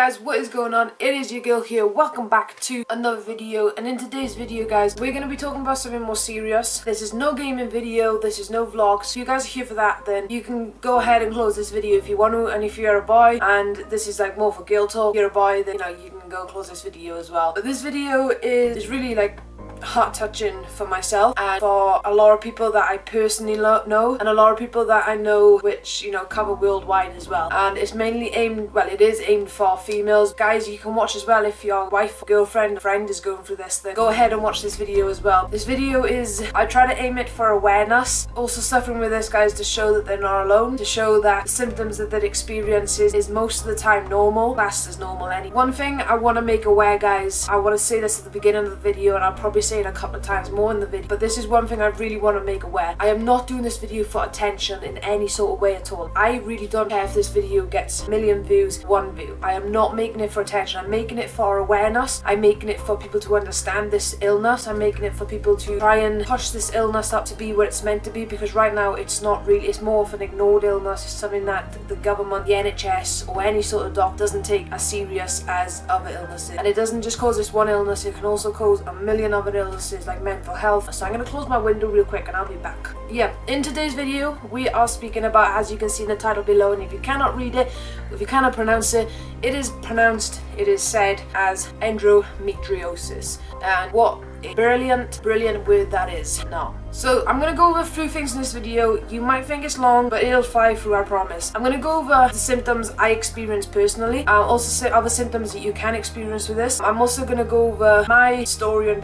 guys, what is going on? It is your girl here. Welcome back to another video, and in today's video guys, we're going to be talking about something more serious. This is no gaming video, this is no vlog, so if you guys are here for that, then you can go ahead and close this video if you want to. And if you're a boy and this is like more for girl talk, if you're a boy, then you can go close this video as well. But this video is really like heart touching for myself and for a lot of people that I personally know, and a lot of people that I know which cover worldwide as well. And it's mainly aimed, well, it is aimed for females. Guys, you can watch as well if your wife, girlfriend, friend is going through this, then go ahead and watch this video as well. This video is, I try to aim it for awareness, also suffering with this, guys, to show that they're not alone, to show that the symptoms that they experience is most of the time normal, classed as normal anyway. One thing I want to make aware, guys, I want to say this at the beginning of the video, and I'll probably say it a couple of times more in the video, but this is one thing I really want to make aware. I am not doing this video for attention in any sort of way at all. I really don't care if this video gets a million views, 1 view. I am not making it for attention. I'm making it for awareness. I'm making it for people to understand this illness. I'm making it for people to try and push this illness up to be where it's meant to be, because right now it's not really, it's more of an ignored illness. It's something that the government, the NHS or any sort of doctor doesn't take as serious as other illnesses. And it doesn't just cause this one illness, it can also cause a million other illnesses like mental health. So I'm going to close my window real quick and I'll be back. Yeah, in today's video we are speaking about, as you can see in the title below, and if you cannot read it, if you cannot pronounce it, it is said as endometriosis. And what a brilliant word that is now. So I'm going to go over a few things in this video. You might think it's long, but it'll fly through, I promise. I'm going to go over the symptoms I experienced personally. I'll also say other symptoms that you can experience with this. I'm also going to go over my story on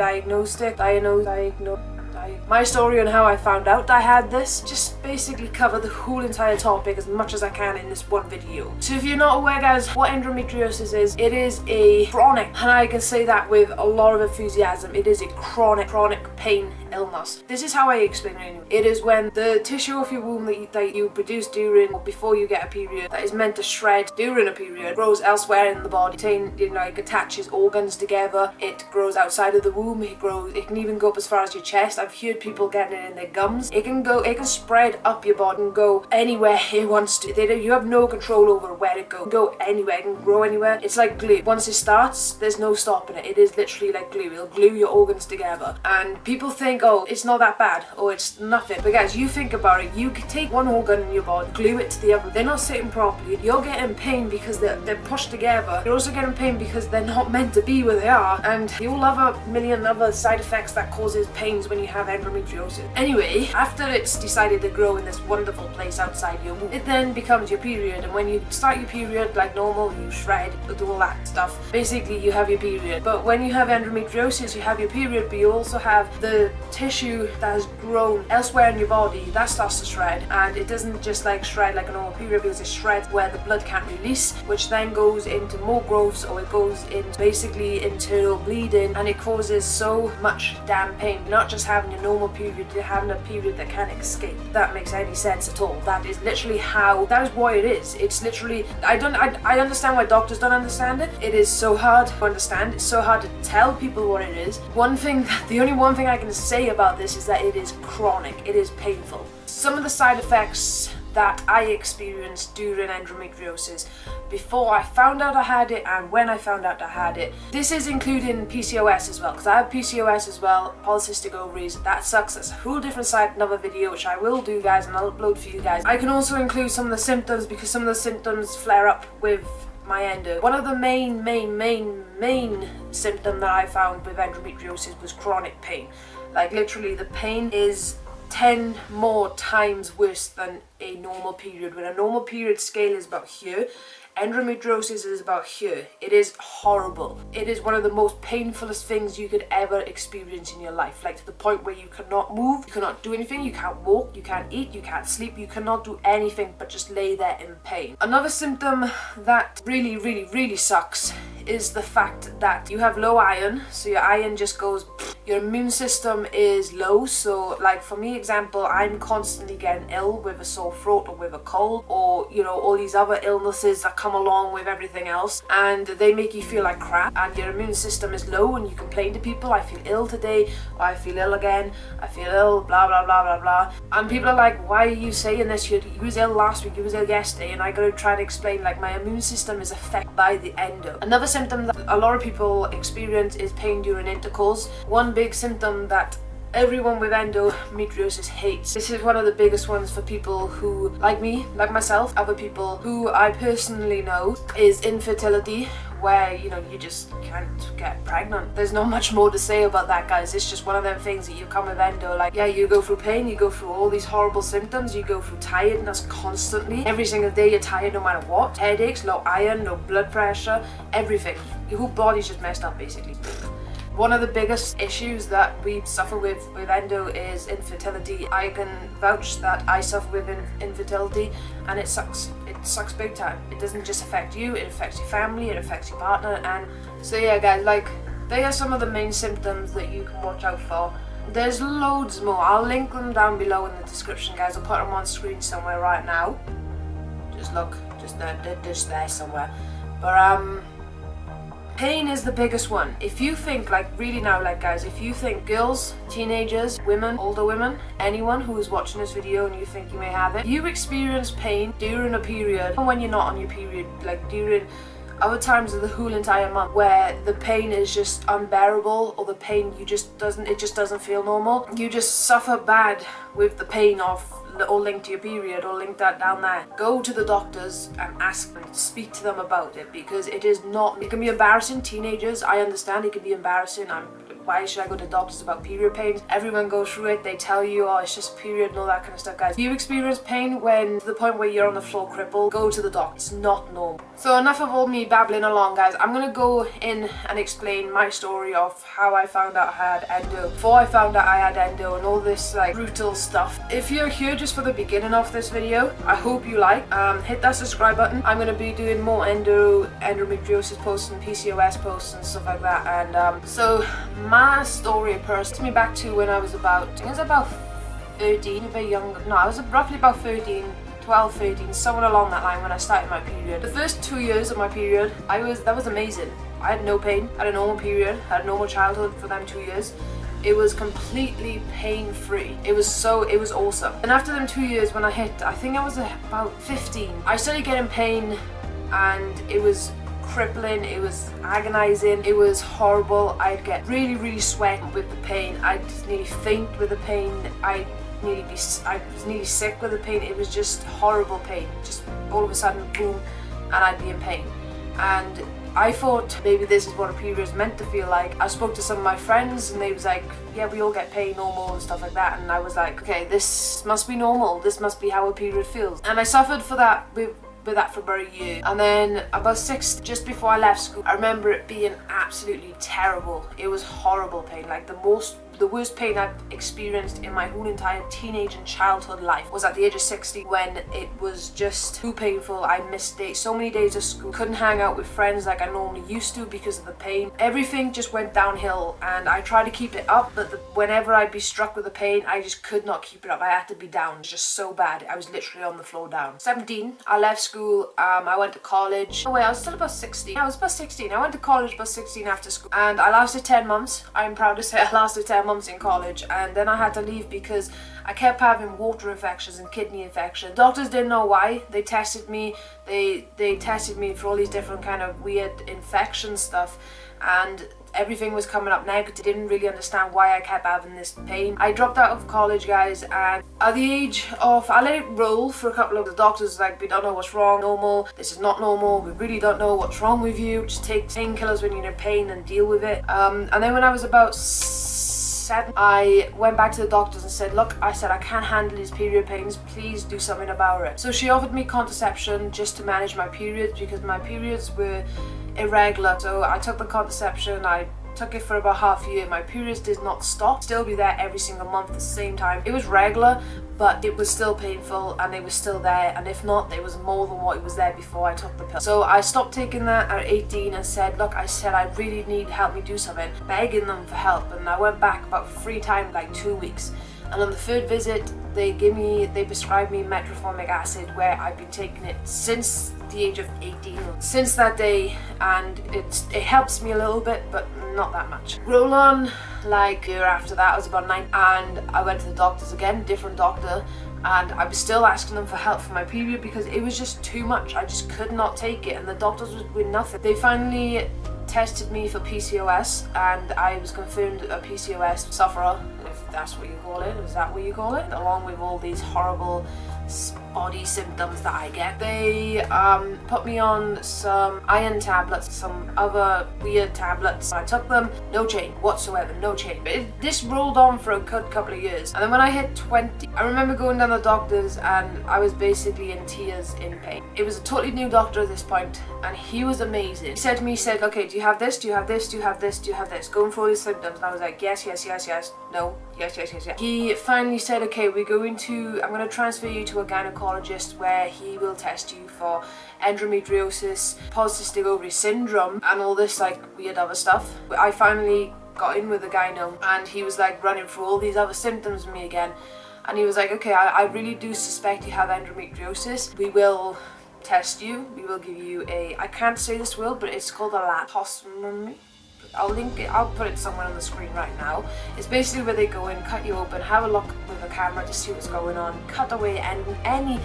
my story on how I found out I had this. Just basically cover the whole entire topic as much as I can in this one video. So if you're not aware, guys, what endometriosis is, it is a chronic, and I can say that with a lot of enthusiasm, it is a chronic pain illness. This is how I explain it anyway. It is when the tissue of your womb that you produce during or before you get a period, that is meant to shred during a period, grows elsewhere in the body. It attaches organs together. It grows outside of the womb. It can even go up as far as your chest. I've heard people getting it in their gums. It can spread up your body and go anywhere it wants to. You have no control over where it goes. It can go anywhere. It can grow anywhere. It's like glue. Once it starts, there's no stopping it. It is literally like glue. It'll glue your organs together. And people think, oh, it's not that bad, or it's nothing. But guys, you think about it. You could take one organ in your body, glue it to the other. They're not sitting properly. You're getting pain because they're pushed together. You're also getting pain because they're not meant to be where they are. And you'll have a million other side effects that causes pains when you have endometriosis. Anyway, after it's decided to grow in this wonderful place outside your womb, it then becomes your period. And when you start your period like normal, you shred, do all that stuff. Basically, you have your period. But when you have endometriosis, you have your period, but you also have the tissue that has grown elsewhere in your body that starts to shred. And it doesn't just like shred like a normal period, because it shreds where the blood can't release, which then goes into more growths, or it goes into basically internal bleeding, and it causes so much damn pain. You're not just having a normal period, you're having a period that can't escape. If that makes any sense at all. That is literally that is what it is. It's literally, I understand why doctors don't understand it. It is so hard to understand. It's so hard to tell people what it is. The only one thing I can say about this is that it is chronic. It is painful. Some of the side effects that I experienced during endometriosis, before I found out I had it and when I found out I had it. This is including PCOS as well, because I have PCOS as well, polycystic ovaries. That sucks. That's a whole different side, another video which I will do, guys, and I'll upload for you guys. I can also include some of the symptoms, because some of the symptoms flare up with my endo. One of the main symptom that I found with endometriosis was chronic pain. Like literally the pain is 10 more times worse than a normal period. When a normal period scale is about here, endometriosis is about here. It is horrible. It is one of the most painfulest things you could ever experience in your life. Like to the point where you cannot move, you cannot do anything, you can't walk, you can't eat, you can't sleep, you cannot do anything but just lay there in pain. Another symptom that really sucks is the fact that you have low iron, so your iron just goes, your immune system is low. So like for me example, I'm constantly getting ill with a sore throat or with a cold, or you know, all these other illnesses that come along with everything else, and they make you feel like crap, and your immune system is low, and you complain to people, I feel ill today, or I feel ill again, I feel ill, blah blah blah blah blah, and people are like, why are you saying this? You was ill last week, you was ill yesterday, and I gotta try to explain like my immune system is affected by the endo. Another symptom that a lot of people experience is pain during intercourse. One big symptom that everyone with endometriosis hates. This is one of the biggest ones for people who, like me, like myself, other people who I personally know, is infertility, where you know, you just can't get pregnant. There's not much more to say about that, guys. It's just one of them things that you come with endo, like, yeah, you go through pain, you go through all these horrible symptoms, you go through tiredness constantly. Every single day you're tired no matter what. Headaches, low iron, low blood pressure, everything. Your whole body's just messed up basically. One of the biggest issues that we suffer with endo is infertility. I can vouch that I suffer with infertility, and it sucks. It sucks big time. It doesn't just affect you, it affects your family, it affects your partner, and so yeah guys, like, they are some of the main symptoms that you can watch out for. There's loads more. I'll link them down below in the description, guys. I'll put them on screen somewhere right now. Just look, they're just there somewhere. But pain is the biggest one. If you think, like really now, like guys, if you think girls, teenagers, women, older women, anyone who is watching this video and you think you may have it, you experience pain during a period, and when you're not on your period, like during other times of the whole entire month, where the pain is just unbearable, or the pain it just doesn't feel normal. You just suffer bad with the pain of, or linked to your period, or linked that down there. Go to the doctors and ask them, speak to them about it, because it can be embarrassing. Teenagers, I understand it can be embarrassing. Why should I go to doctors about period pains? Everyone goes through it. They tell you, oh, it's just a period and all that kind of stuff, guys. If you experience pain to the point where you're on the floor crippled, go to the doctor. It's not normal. So enough of all me babbling along, guys. I'm gonna go in and explain my story of how I found out I had endo, before I found out I had endo, and all this like brutal stuff. If you're here just for the beginning of this video, I hope you like. Hit that subscribe button. I'm gonna be doing more endometriosis posts and PCOS posts and stuff like that. And so my story takes me back to when I was about 13, a bit younger. No, I was roughly about 12, 13, somewhere along that line when I started my period. The first 2 years of my period, that was amazing. I had no pain, I had a normal period, I had a normal childhood for them 2 years. It was completely pain-free. It was awesome. And after them 2 years, when I think I was about 15, I started getting pain, and it was crippling, it was agonizing, it was horrible. I'd get really, really sweaty with the pain. I'd just nearly faint with the pain. I was nearly sick with the pain. It was just horrible pain. Just all of a sudden, boom, and I'd be in pain. And I thought maybe this is what a period is meant to feel like. I spoke to some of my friends and they was like, yeah, we all get pain normal and stuff like that. And I was like, okay, this must be normal. This must be how a period feels. And I suffered for that with that for about a year. And then about 6, just before I left school, I remember it being absolutely terrible. It was horrible pain, like the worst pain I've experienced in my whole entire teenage and childhood life was at the age of 60, when it was just too painful. I missed so many days of school, couldn't hang out with friends like I normally used to because of the pain. Everything just went downhill, and I tried to keep it up, but whenever I'd be struck with the pain, I just could not keep it up. I had to be down. It was just so bad. I was literally on the floor down. 17, I left school. I went to college. Oh wait, I was still about 16. I was about 16. I went to college about 16 after school, and I lasted 10 months. I'm proud to say I lasted 10 months in college, and then I had to leave because I kept having water infections and kidney infections. Doctors didn't know why. They tested me. They tested me for all these different kind of weird infection stuff, and everything was coming up negative. Didn't really understand why I kept having this pain. I dropped out of college, guys, and at the age of, I let it roll for a couple of the doctors, like, we don't know what's wrong, normal, this is not normal, we really don't know what's wrong with you, just take painkillers when you're in pain and deal with it. And then when I was about 7, I went back to the doctors and said, look, I can't handle these period pains, please do something about it. So she offered me contraception just to manage my periods, because my periods were irregular. So I took the contraception, I Took it for about half a year. My periods did not stop. Still be there every single month at the same time. It was regular, but it was still painful and it was still there, and if not, it was more than what it was there before I took the pill. So I stopped taking that at 18 and said, look, I really need help me do something, begging them for help. And I went back about 3 times, like 2 weeks. And on the 3rd visit, they prescribed me metformic acid, where I've been taking it since the age of 18. Since that day, and it helps me a little bit, but not that much. Roll on, like a year after that, I was about 9, and I went to the doctors again, different doctor, and I was still asking them for help for my period because it was just too much. I just could not take it, and the doctors were doing nothing. They finally tested me for PCOS, and I was confirmed a PCOS sufferer, if that's what you call it. Is that what you call it? Along with all these horrible body symptoms that I get. They put me on some iron tablets, some other weird tablets. I took them, no change whatsoever, no change. But this rolled on for a good couple of years. And then when I hit 20, I remember going down the doctors and I was basically in tears, in pain. It was a totally new doctor at this point, and he was amazing. He said to me, okay, do you have this, do you have this, do you have this, do you have this? Going through all these symptoms, and I was like, yes, yes, yes, yes, no, yes, yes, yes, yes. He finally said, okay, I'm going to transfer you to a gynecologist where he will test you for endometriosis, polycystic ovary syndrome, and all this like weird other stuff. I finally got in with the gyno, and he was like running through all these other symptoms with me again, and he was like, okay, I really do suspect you have endometriosis. We will test you, we will give you I can't say this word, but it's called a laparoscopy. I'll link it, I'll put it somewhere on the screen right now. It's basically where they go in, cut you open, have a look with the camera to see what's going on, cut away any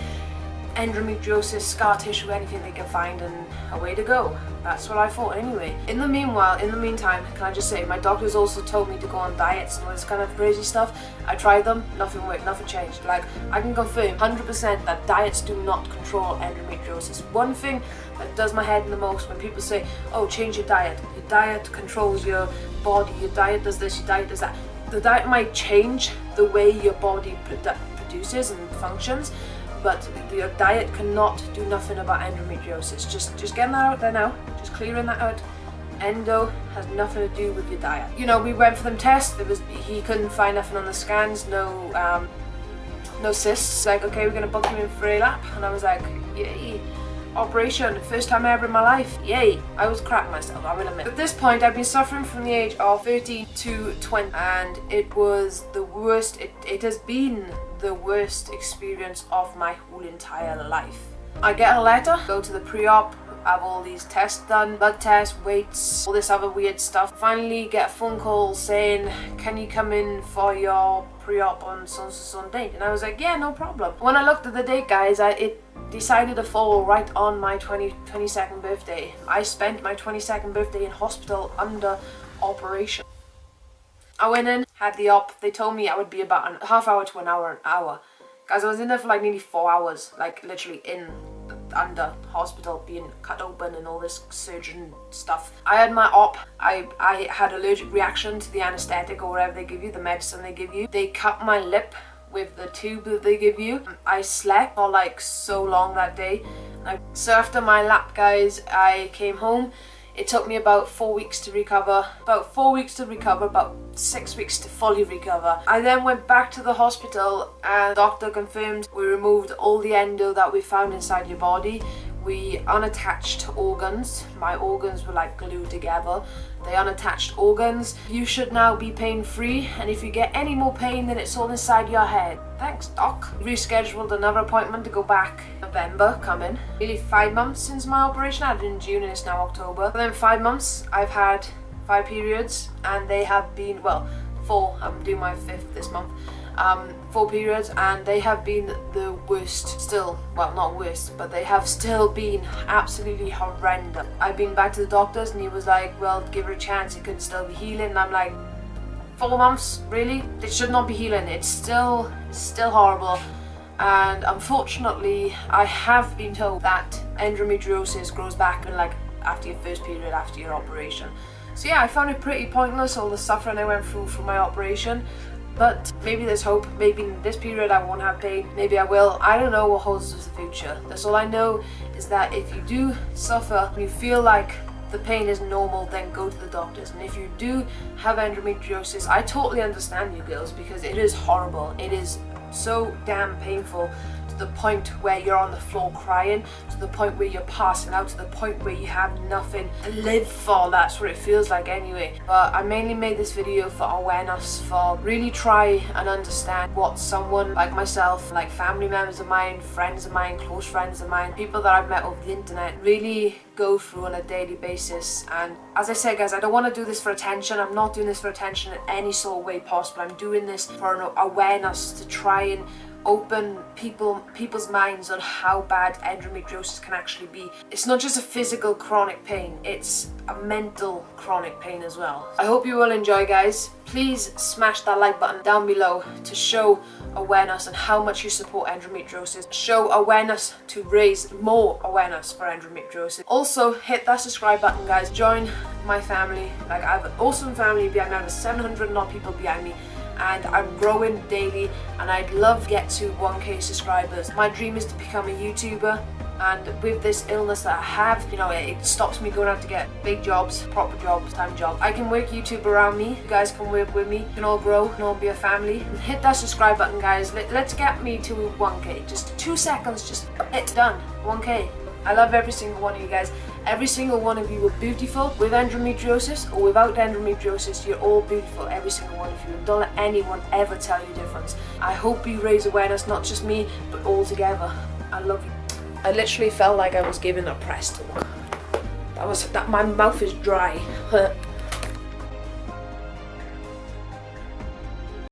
endometriosis, scar tissue, anything they can find, and away to go. That's what I thought anyway. In the meantime, can I just say, my doctors also told me to go on diets and all this kind of crazy stuff. I tried them, nothing worked, nothing changed. Like, I can confirm 100% that diets do not control endometriosis. One thing that does my head in the most when people say, oh, change your diet. Your diet controls your body, your diet does this, your diet does that. The diet might change the way your body produces and functions, but your diet cannot do nothing about endometriosis. Just getting that out there now, just clearing that out. Endo has nothing to do with your diet. You know, we went for them tests, he couldn't find nothing on the scans, no cysts. Like, okay, we're gonna book you in for a lap, and I was like, yay. Operation, first time ever in my life, yay. I was crap myself, I will admit. At this point, I've been suffering from the age of 13 to 20, and it was the worst, it has been the worst experience of my whole entire life. I get a letter, go to the pre-op, have all these tests done, blood tests, weights, all this other weird stuff. Finally get a phone call saying, can you come in for your pre-op on so date? And I was like, yeah, no problem. When I looked at the date, guys, it decided to fall right on my 22nd birthday. I spent my 22nd birthday in hospital under operation. I went in, had the op. They told me I would be about a half hour to an hour. Guys, I was in there for like nearly 4 hours, like literally under hospital, being cut open and all this surgeon stuff. I had my op. I had allergic reaction to the anesthetic or whatever they give you, the medicine they give you. They cut my lip with the tube that they give you. I slept for like so long that day. So after my lap, guys, I came home. It took me about 4 weeks to recover, about 6 weeks to fully recover. I then went back to the hospital and the doctor confirmed we removed all the endo that we found inside your body. We unattached organs. My organs were like glued together. They unattached organs. You should now be pain-free, and if you get any more pain, then it's all inside your head. Thanks, doc. Rescheduled another appointment to go back. November coming. Nearly 5 months since my operation. I had it in June and it's now October. And then 5 months, I've had 5 periods, and they have been, well, 4. I'm doing my 5th this month. 4 periods, and they have been the worst still. Well, not worst, but they have still been absolutely horrendous. I've been back to the doctors and he was like, well, give her a chance, it could still be healing. And I'm like, 4 months? Really? It should not be healing. It's still horrible. And unfortunately, I have been told that endometriosis grows back in like after your first period, after your operation. So yeah, I found it pretty pointless, all the suffering I went through for my operation. But maybe there's hope. Maybe in this period I won't have pain. Maybe I will. I don't know what holds us the future. That's all I know, is that if you do suffer, you feel like the pain is normal, then go to the doctors. And if you do have endometriosis, I totally understand you girls, because it is horrible. It is so damn painful, to the point where you're on the floor crying, to the point where you're passing out, to the point where you have nothing to live for. That's what it feels like anyway. But I mainly made this video for awareness, for really try and understand what someone like myself, like family members of mine, friends of mine, close friends of mine, people that I've met over the internet, really go through on a daily basis. And as I said guys, I don't want to do this for attention. I'm not doing this for attention in any sort of way possible. I'm doing this for an awareness, to try and open people's minds on how bad endometriosis can actually be. It's not just a physical chronic pain, it's a mental chronic pain as well. I hope you will enjoy guys. Please smash that like button down below to show awareness and how much you support endometriosis. Show awareness to raise more awareness for endometriosis. Also hit that subscribe button guys. Join my family. Like, I have an awesome family behind me. I have 700 odd people behind me, and I'm growing daily, and I'd love to get to 1k subscribers. My dream is to become a YouTuber, and with this illness that I have, you know, it stops me going out to get big jobs, proper jobs, time jobs. I can work YouTube around me. You guys can work with me. We can all grow, we can all be a family. And hit that subscribe button guys. Let's get me to 1k. Just 2 seconds, just hit done. 1k. I love every single one of you guys. Every single one of you are beautiful. With endometriosis or without endometriosis, you're all beautiful, every single one of you. And don't let anyone ever tell you different. I hope you raise awareness, not just me, but all together. I love you. I literally felt like I was giving a press talk. My mouth is dry.